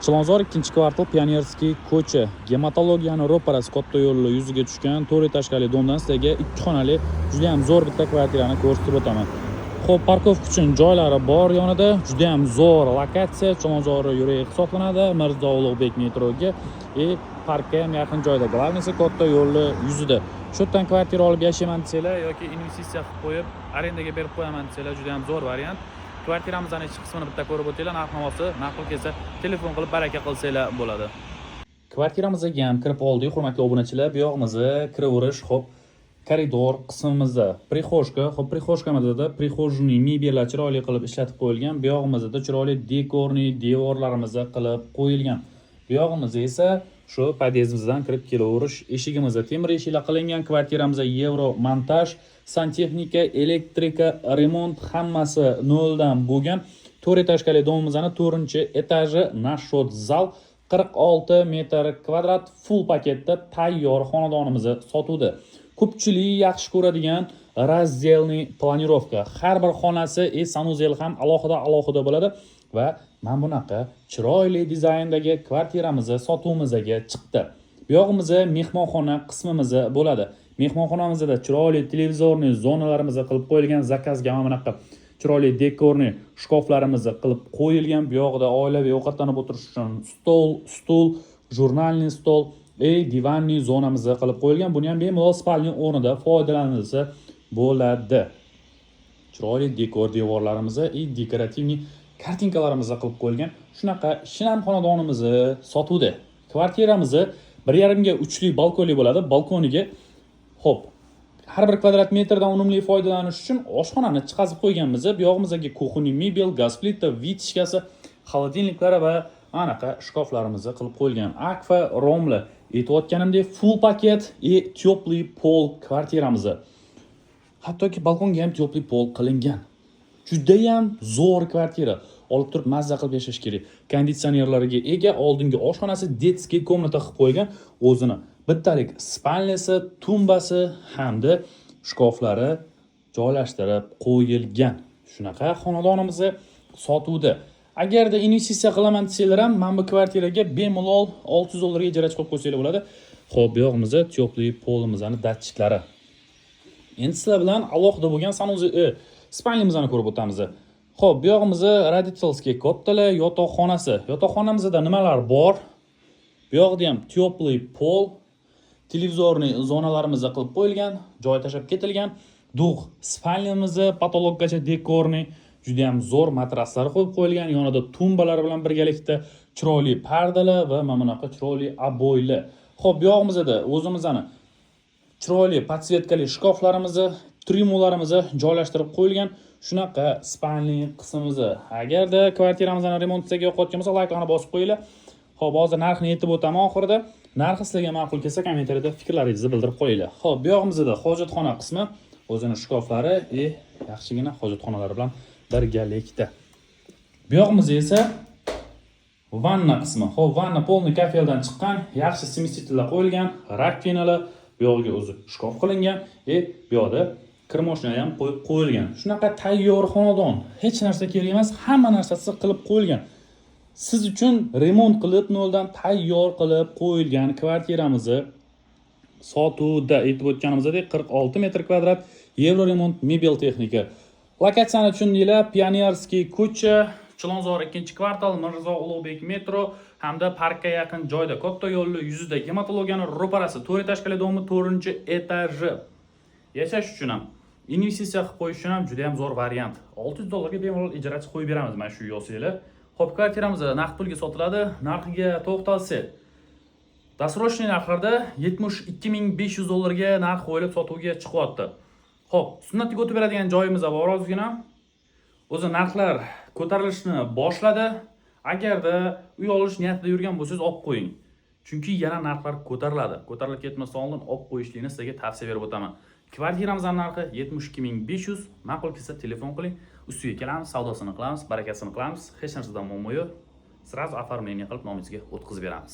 Chilonzor 2-kvartal Pionirskiy ko'cha. Gematologiyani ro'parasi katta yo'lni yuziga tushgan 4 etajli domdan sizlarga 2 xonali juda ham zo'r bitta kvartirani ko'rsatib o'taman. Xo'p, parkovka uchun joylari bor yonida, juda ham zo'r lokatsiya, Chilonzor yuragi hisoblanadi, Mirzo Ulug'bek metroga parkka ham yaqin joyda. Glavnisi katta yo'lni yuzida. Shu yerdan kvartira olib yashayman desanglar yoki investitsiya qilib qo'yib, arendaga berib qo'yaman desanglar juda ham zo'r variant. Kvartiramizning ichki qismini bitta ko'rib o'tinglar, narx-navosi ma'qul kelsa telefon qilib baraka qilsanglar bo'ladi. Kvartiramizga ham kirib oldik, hurmatli obunachilar. Bu yog'imizni kiraverish, xo'p, koridor qismimizda prixojka, xo'p, prixojkamizda prixojniy mebellar chiroyli qilib ishlatib qo'yilgan. Bu yog'imizda chiroyli dekorniy devorlarimizni qilib qo'yilgan. Bu yog'imizda esa shu podyezdimizdan kirib kelaverish eshigimizda temir eshiklar qilingan. Kvartiramizda yevro montaj, santexnika, elektrika, remont hammasi noldan bo'lgan. 4 etajli domimizning 4-etaji nashot zal 46 metr kvadrat full paketda tayyor xonadonimizni sotuvda. Ko'pchilik yaxshi ko'radigan razdelniy planirovka. Har bir xonasi sanuzel ham alohida bo'ladi va mana bunaqa chiroyli dizayndagi kvartiramizni sotuvimizga chiqdi. Bu yog'imizda mehmonxona qismimiz bo'ladi. Mehmonxonamizda chiroyli televizorni zonalarimizni qilib qo'yilgan, zakazga mana bunaqa chiroyli dekorni shkoflarimizni qilib qo'yilgan. Bu yoqda oilaviy ovqatlanib o'tirish uchun stul, jurnalniy stol, divanniy zonamizni qilib qo'yilgan. Buni ham bemalol spalni o'rnida foydalanilsa bo'ladi. Chiroyli dekor devorlarimizni dekorativniy kartinkalarimizni qilib qo'yilgan. Shunaqa shinam xonadonimizni sotuvda. Kvartiramizni 1,5 ga 3 lik balkonli bo'ladi. Balkoniga xo'p, har bir kvadrat metrdan unumli foydalanish uchun oshxonani chiqazib qo'yganmiz. Bu yog'imizga kuxonniy mebel, gaz plita, vitishkasi, xolodilniklari va anaqa shkoflarimizni qilib qo'yilgan. Akfa romli aytayotganimdek full paket teplый pol kvartiramizni. Hattoki balkonga ham teplый pol qilingan. Juda ham zo'r kvartira. Olib turib mazza qilib yashash kerak. Konditsionerlarga ega, oldingi oshxonasi detskiy komnata qilib qo'ygan. O'zini bittalik spalnasi, tumbasi hamda shkoflari joylashtirib qo'yilgan. Shunaqa xonadonimizni sotuvda. Agarda investitsiya qilaman desanglar ham, mana bu kvartiraga bemalol $600 ijarachi qilib qo'ysanglar bo'ladi. Xo'p, bu yog'imizda teplый polimizning datchiklari. Endi sizlar bilan alohida bo'lgan spalnimizni ko'rib o'tamiz. Xo'p, bu yog'imizda родительский kattalar yotoqxonasi. Yotoqxonamizda nimalar bor? Bu yoqda ham teplый pol, televizorniy zonalarimizni qilib qo'yilgan, joy tashab ketilgan. Dug' spalnimizni patologgacha dekorniy, juda ham zo'r matraslar qo'yib qo'yilgan. Yonida tumbalar bilan birgalikda chiroyli pardalar va mana bunaqa chiroyli aboylar. Xo'p, bu yog'imizda o'zimizning chiroyli podsvetkali shkoflarimizni, trimolarimizni joylashtirib qo'yilgan. Shunaqa spalniy qismimizni. Agarda kvartiramizning remontiga yoqayotgan bo'lsa, layklarni bosib qo'yinglar. Xo'p, hozir narxni aytib o'taman oxirida. Narxi sizlarga ma'qul kelsa, kommentariyada fikrlaringizni bildirib qo'yinglar. Xo'p, bu yog'imizda hojatxona qismi, o'zining shkoflari yaxshigina hojatxonalar bilan birgalikda. Bu yog'imizda esa vanna qismi. Xo'p, vanna polniy kafeldan chiqqan, yaxshi smestitellar qo'yilgan, rakvinalar, bu yog'iga o'zi shkof qilingan, bu yoqda kirmoshina ham qo'yib qo'yilgan. Shunaqa tayyor xonadon. Hech narsa kerak emas, hamma narsasi qilib qo'yilgan. Siz uchun remont qilib, noldan tayyor qilib qo'yilgan kvartiramizni sotuvda aytib o'tganimizdek 46 metr kvadrat yevro remont mebel texnika. Lokatsiyani tushundinglar, Pionirskiy ko'cha, Chilonzor 2-kvartal, Mirzo Ulug'bek metro hamda parkka yaqin joyda, katta yo'lni yuzida, gematologiyani ro'parasi, 4 etajli domi 4-etaji. Yashash uchun ham, investitsiya qilib qo'yish uchun ham juda ham zo'r variant. $600 ga bemalol ijarachi qo'yib beramiz mana shu yo'singlar. Xo'p, kvartiramiz naqd pulga sotiladi. Narxiga to'xtalsak, dasrochniy narxlarda $72,500 ga narx qo'yilib sotuvga chiqyapti. Xo'p, sunnatga o'tib beradigan joyimiz bor ozgina. O'zi narxlar ko'tarilishni boshladi. Agarda uy olish niyatida yurgan bo'lsangiz, olib qo'ying. Chunki yana narxlar ko'tariladi. Ko'tarilib ketmasdan oldin olib qo'yishlikni sizga tavsiya berib o'taman. Kvartiramizning narxi 72,500. Ma'qul kelsa telefon qiling. Ustiga kelamiz, savdosini qilamiz, barakasini qilamiz. Hech narsadan muammo yo'q. Sразу оформление qilib nomingizga o'tkazib beramiz.